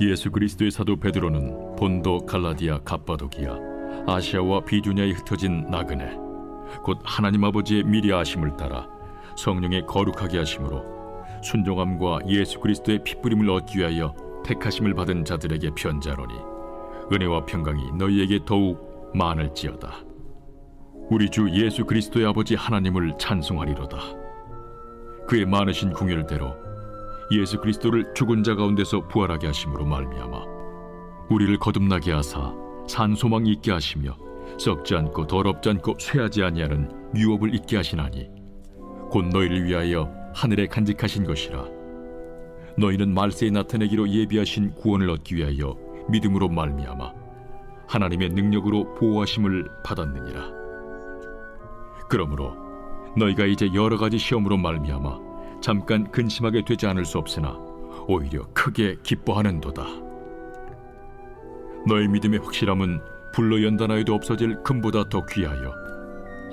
예수 그리스도의 사도 베드로는 본도, 갈라디아, 갑바도기아, 아시아와 비두냐에 흩어진 나그네, 곧 하나님 아버지의 미리 아심을 따라 성령의 거룩하게 하심으로 순종함과 예수 그리스도의 핏부림을 얻기 위하여 택하심을 받은 자들에게 편지하노니, 은혜와 평강이 너희에게 더욱 많을지어다. 우리 주 예수 그리스도의 아버지 하나님을 찬송하리로다. 그의 많으신 궁율대로 예수 그리스도를 죽은 자 가운데서 부활하게 하심으로 말미암아 우리를 거듭나게 하사 산 소망이 있게 하시며 썩지 않고 더럽지 않고 쇠하지 아니하는 유업을 있게 하시나니, 곧 너희를 위하여 하늘에 간직하신 것이라. 너희는 말세에 나타내기로 예비하신 구원을 얻기 위하여 믿음으로 말미암아 하나님의 능력으로 보호하심을 받았느니라. 그러므로 너희가 이제 여러 가지 시험으로 말미암아 잠깐 근심하게 되지 않을 수 없으나 오히려 크게 기뻐하는도다. 너희 믿음의 확실함은 불로 연단하여도 없어질 금보다 더 귀하여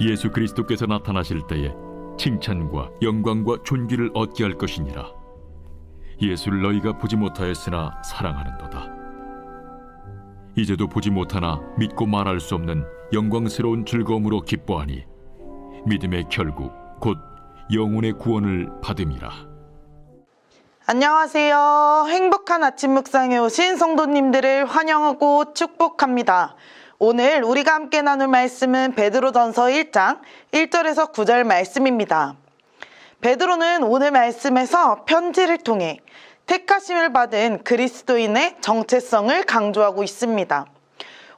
예수 그리스도께서 나타나실 때에 칭찬과 영광과 존귀를 얻게 할 것이니라. 예수를 너희가 보지 못하였으나 사랑하는도다. 이제도 보지 못하나 믿고 말할 수 없는 영광스러운 즐거움으로 기뻐하니 믿음의 결국 곧 영혼의 구원을 받음이라. 안녕하세요. 행복한 아침 묵상에 오신 성도님들을 환영하고 축복합니다. 오늘 우리가 함께 나눌 말씀은 베드로전서 1장 1절에서 9절 말씀입니다. 베드로는 오늘 말씀에서 편지를 통해 택하심을 받은 그리스도인의 정체성을 강조하고 있습니다.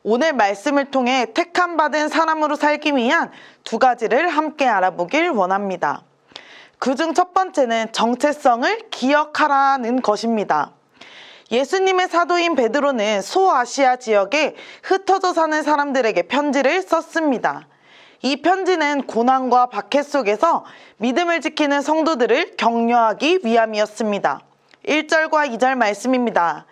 오늘 말씀을 통해 택함 받은 사람으로 살기 위한 두 가지를 함께 알아보길 원합니다. 그중 첫 번째는 정체성을 기억하라는 것입니다. 예수님의 사도인 베드로는 소아시아 지역에 흩어져 사는 사람들에게 편지를 썼습니다. 이 편지는 고난과 박해 속에서 믿음을 지키는 성도들을 격려하기 위함이었습니다. 1절과 2절 말씀입니다.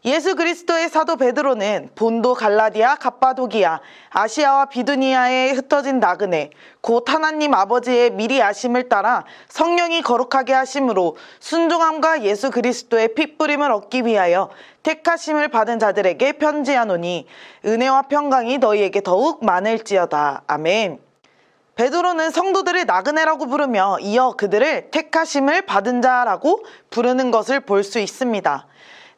예수 그리스도의 사도 베드로는 본도, 갈라디아, 갑바도기아, 아시아와 비두니아에 흩어진 나그네, 곧 하나님 아버지의 미리 아심을 따라 성령이 거룩하게 하심으로 순종함과 예수 그리스도의 핏부림을 얻기 위하여 택하심을 받은 자들에게 편지하노니, 은혜와 평강이 너희에게 더욱 많을지어다. 아멘. 베드로는 성도들을 나그네라고 부르며 이어 그들을 택하심을 받은 자라고 부르는 것을 볼 수 있습니다.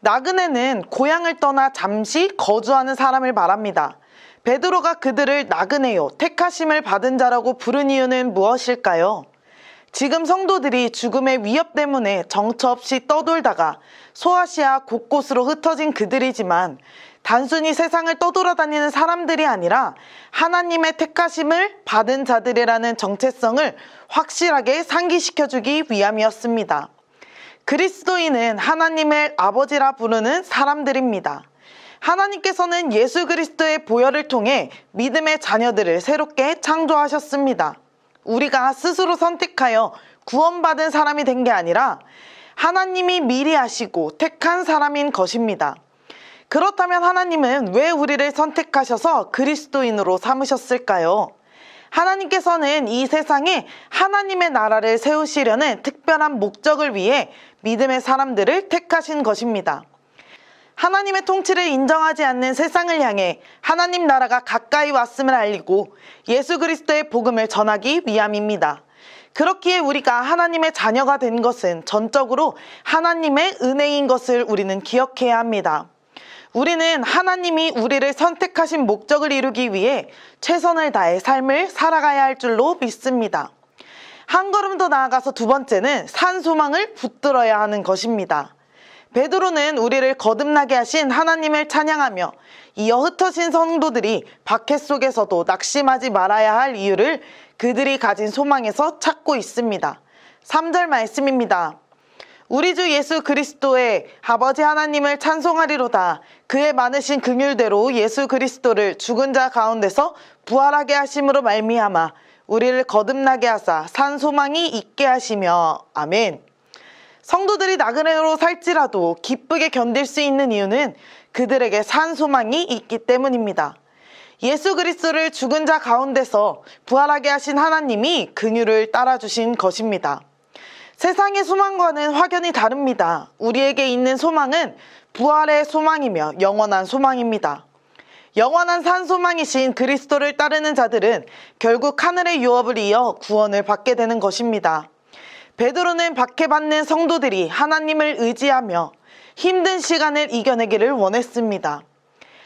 나그네는 고향을 떠나 잠시 거주하는 사람을 말합니다. 베드로가 그들을 나그네요, 택하심을 받은 자라고 부른 이유는 무엇일까요? 지금 성도들이 죽음의 위협 때문에 정처 없이 떠돌다가 소아시아 곳곳으로 흩어진 그들이지만 단순히 세상을 떠돌아다니는 사람들이 아니라 하나님의 택하심을 받은 자들이라는 정체성을 확실하게 상기시켜주기 위함이었습니다. 그리스도인은 하나님을 아버지라 부르는 사람들입니다. 하나님께서는 예수 그리스도의 보혈을 통해 믿음의 자녀들을 새롭게 창조하셨습니다. 우리가 스스로 선택하여 구원받은 사람이 된 게 아니라 하나님이 미리 아시고 택한 사람인 것입니다. 그렇다면 하나님은 왜 우리를 선택하셔서 그리스도인으로 삼으셨을까요? 하나님께서는 이 세상에 하나님의 나라를 세우시려는 특별한 목적을 위해 믿음의 사람들을 택하신 것입니다. 하나님의 통치를 인정하지 않는 세상을 향해 하나님 나라가 가까이 왔음을 알리고 예수 그리스도의 복음을 전하기 위함입니다. 그렇기에 우리가 하나님의 자녀가 된 것은 전적으로 하나님의 은혜인 것을 우리는 기억해야 합니다. 우리는 하나님이 우리를 선택하신 목적을 이루기 위해 최선을 다해 삶을 살아가야 할 줄로 믿습니다. 한 걸음 더 나아가서 두 번째는 산 소망을 붙들어야 하는 것입니다. 베드로는 우리를 거듭나게 하신 하나님을 찬양하며 이어 흩어진 성도들이 박해 속에서도 낙심하지 말아야 할 이유를 그들이 가진 소망에서 찾고 있습니다. 3절 말씀입니다. 우리 주 예수 그리스도의 아버지 하나님을 찬송하리로다. 그의 많으신 긍휼대로 예수 그리스도를 죽은 자 가운데서 부활하게 하심으로 말미암아 우리를 거듭나게 하사 산 소망이 있게 하시며. 아멘. 성도들이 나그네로 살지라도 기쁘게 견딜 수 있는 이유는 그들에게 산 소망이 있기 때문입니다. 예수 그리스도를 죽은 자 가운데서 부활하게 하신 하나님이 긍휼을 따라주신 것입니다. 세상의 소망과는 확연히 다릅니다. 우리에게 있는 소망은 부활의 소망이며 영원한 소망입니다. 영원한 산 소망이신 그리스도를 따르는 자들은 결국 하늘의 유업을 이어 구원을 받게 되는 것입니다. 베드로는 박해받는 성도들이 하나님을 의지하며 힘든 시간을 이겨내기를 원했습니다.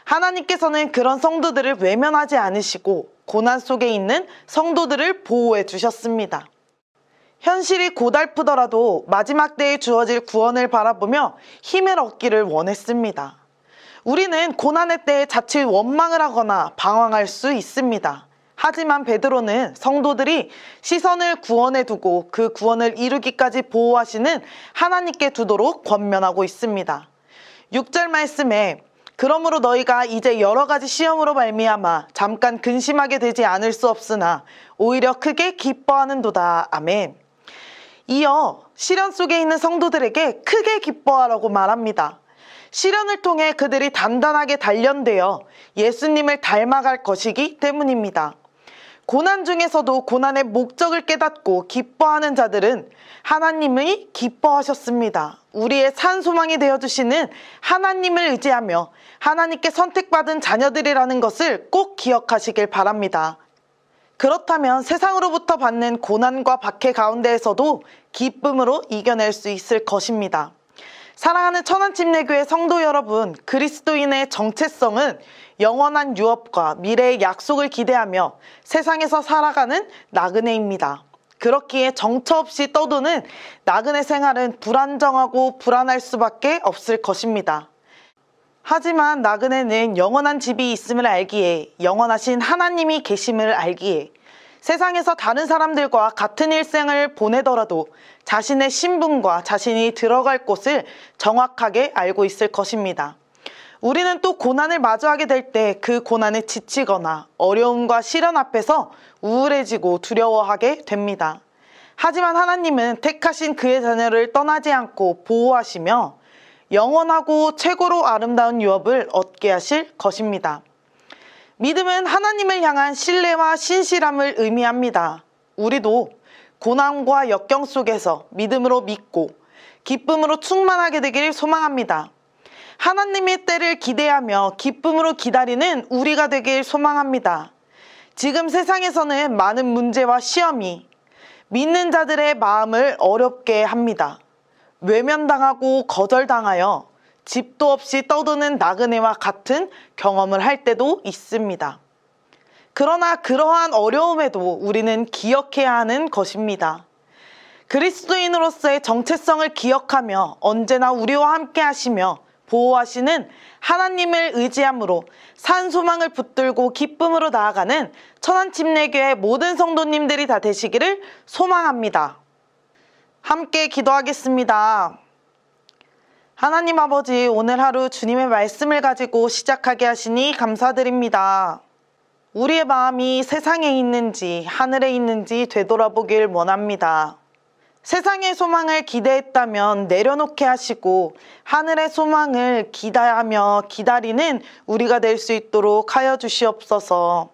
하나님께서는 그런 성도들을 외면하지 않으시고 고난 속에 있는 성도들을 보호해 주셨습니다. 현실이 고달프더라도 마지막 때에 주어질 구원을 바라보며 힘을 얻기를 원했습니다. 우리는 고난의 때에 자칫 원망을 하거나 방황할 수 있습니다. 하지만 베드로는 성도들이 시선을 구원에 두고 그 구원을 이루기까지 보호하시는 하나님께 두도록 권면하고 있습니다. 6절 말씀에 그러므로 너희가 이제 여러 가지 시험으로 말미암아 잠깐 근심하게 되지 않을 수 없으나 오히려 크게 기뻐하는도다. 아멘. 이어 시련 속에 있는 성도들에게 크게 기뻐하라고 말합니다. 시련을 통해 그들이 단단하게 단련되어 예수님을 닮아갈 것이기 때문입니다. 고난 중에서도 고난의 목적을 깨닫고 기뻐하는 자들은 하나님이 기뻐하셨습니다. 우리의 산 소망이 되어주시는 하나님을 의지하며 하나님께 선택받은 자녀들이라는 것을 꼭 기억하시길 바랍니다. 그렇다면 세상으로부터 받는 고난과 박해 가운데에서도 기쁨으로 이겨낼 수 있을 것입니다. 사랑하는 천안침례교회 성도 여러분, 그리스도인의 정체성은 영원한 유업과 미래의 약속을 기대하며 세상에서 살아가는 나그네입니다. 그렇기에 정처 없이 떠도는 나그네 생활은 불안정하고 불안할 수밖에 없을 것입니다. 하지만 나그네는 영원한 집이 있음을 알기에, 영원하신 하나님이 계심을 알기에 세상에서 다른 사람들과 같은 일생을 보내더라도 자신의 신분과 자신이 들어갈 곳을 정확하게 알고 있을 것입니다. 우리는 또 고난을 마주하게 될 때 그 고난에 지치거나 어려움과 시련 앞에서 우울해지고 두려워하게 됩니다. 하지만 하나님은 택하신 그의 자녀를 떠나지 않고 보호하시며 영원하고 최고로 아름다운 유업을 얻게 하실 것입니다. 믿음은 하나님을 향한 신뢰와 신실함을 의미합니다. 우리도 고난과 역경 속에서 믿음으로 믿고 기쁨으로 충만하게 되기를 소망합니다. 하나님의 때를 기대하며 기쁨으로 기다리는 우리가 되길 소망합니다. 지금 세상에서는 많은 문제와 시험이 믿는 자들의 마음을 어렵게 합니다. 외면당하고 거절당하여 집도 없이 떠도는 나그네와 같은 경험을 할 때도 있습니다. 그러나 그러한 어려움에도 우리는 기억해야 하는 것입니다. 그리스도인으로서의 정체성을 기억하며 언제나 우리와 함께 하시며 보호하시는 하나님을 의지함으로 산 소망을 붙들고 기쁨으로 나아가는 천안침례교회 모든 성도님들이 다 되시기를 소망합니다. 함께 기도하겠습니다. 하나님 아버지, 오늘 하루 주님의 말씀을 가지고 시작하게 하시니 감사드립니다. 우리의 마음이 세상에 있는지 하늘에 있는지 되돌아보길 원합니다. 세상의 소망을 기대했다면 내려놓게 하시고 하늘의 소망을 기대하며 기다리는 우리가 될 수 있도록 하여 주시옵소서.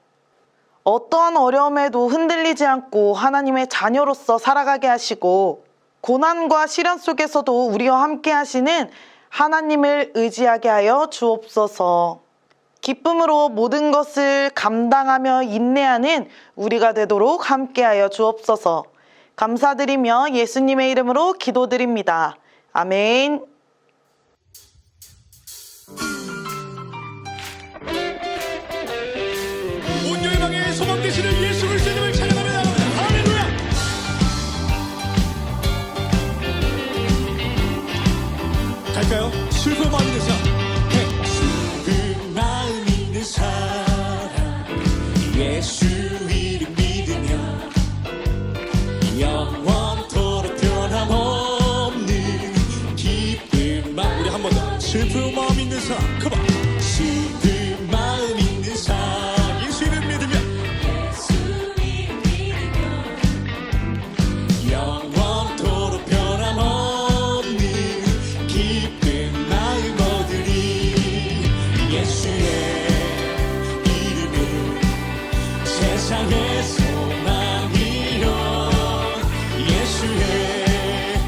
어떠한 어려움에도 흔들리지 않고 하나님의 자녀로서 살아가게 하시고 고난과 시련 속에서도 우리와 함께 하시는 하나님을 의지하게 하여 주옵소서. 기쁨으로 모든 것을 감당하며 인내하는 우리가 되도록 함께하여 주옵소서. 감사드리며 예수님의 이름으로 기도드립니다. 아멘. 온 열방의 소망 되시는 예수 그리스도님을 찬양하며 나갑니다. 할렐루야. 갈까요? 슬픈 마음 있는 사람, 슬픈 마음 있는 사람, 예수 이름 믿으며 영원토록 변함없는 기쁜 마음. 우리 한 번 더. 슬픈 마음 있는 사람, 그만. 슬픈 마음 있는 사람, 예수 이름 믿으며 영원토록 변함없는 기쁜 마음 얻으리. 예수의 이름은 세상의 소망이여. 예수의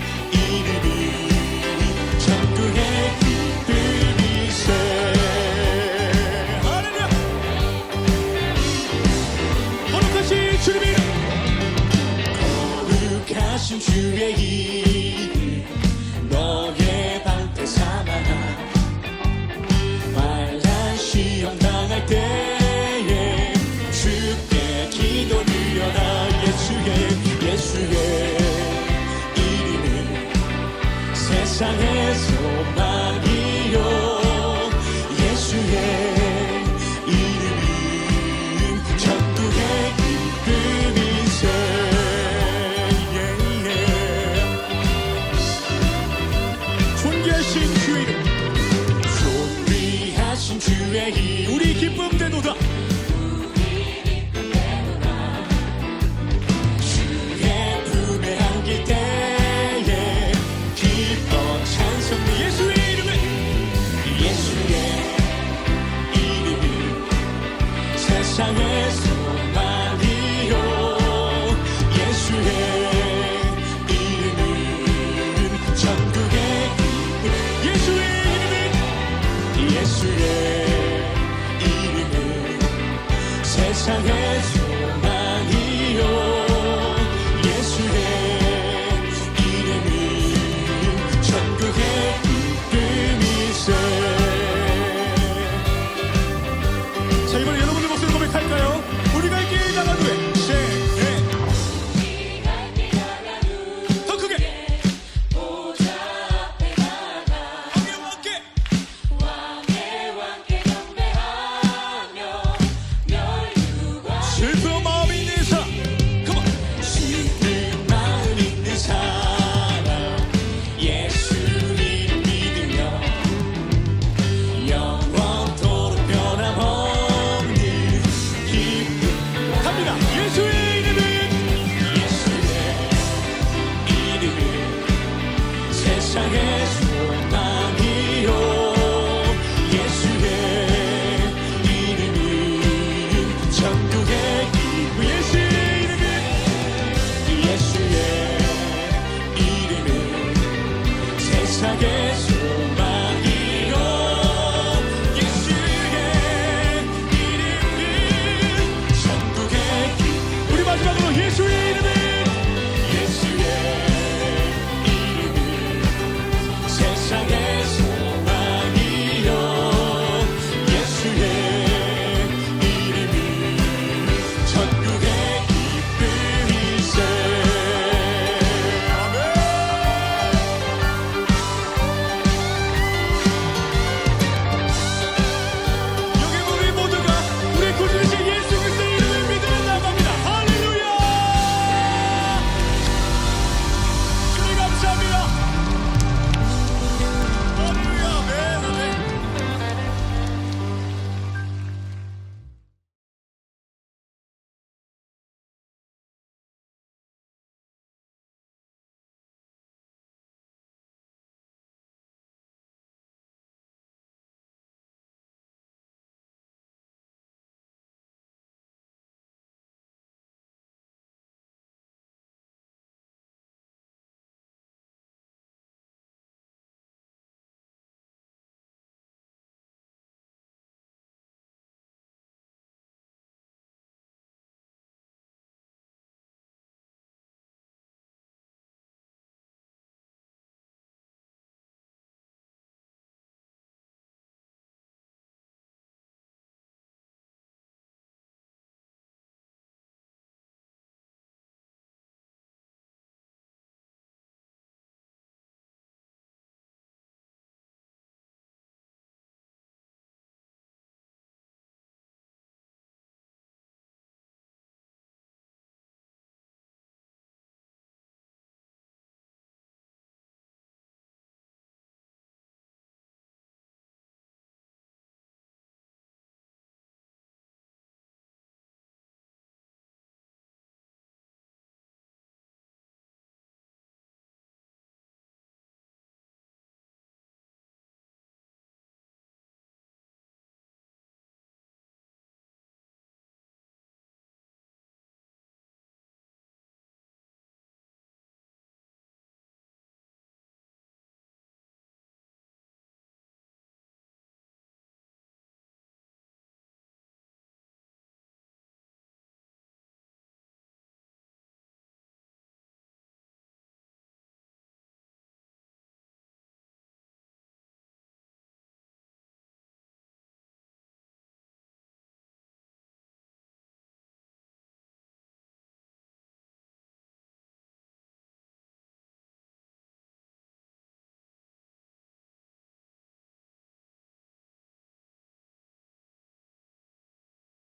주의 이름 너의 방패 삼아라. 말란 시험 당할 때에 주께 기도 드려라. 예수의 이름은 세상의 소망이요. 예수의 이름은 천국의 기쁨이세. 존귀하신 주의 이름, 존귀하신 주의 이름, 우리 기쁨 되도다. 주의 품에 안길 때에 기뻐 찬송. 예수의 이름은 세상의 소망이요. 예수의 이름은 천국의 기쁨. 예수의 이름은 세상의 소망이요. 예수의 이름은 천국의 기쁨이세. 자, 이번에 여러분들 목소리 고백할까요? 우리가 이 길 나가도 돼. 더 크게. 슬픈 마음 있는 사람, come on. 슬픈 마음 있는 사람, 예수를 믿으며 영원토록 변함없는 기쁨 갑니다. 예수의 이름은 세상의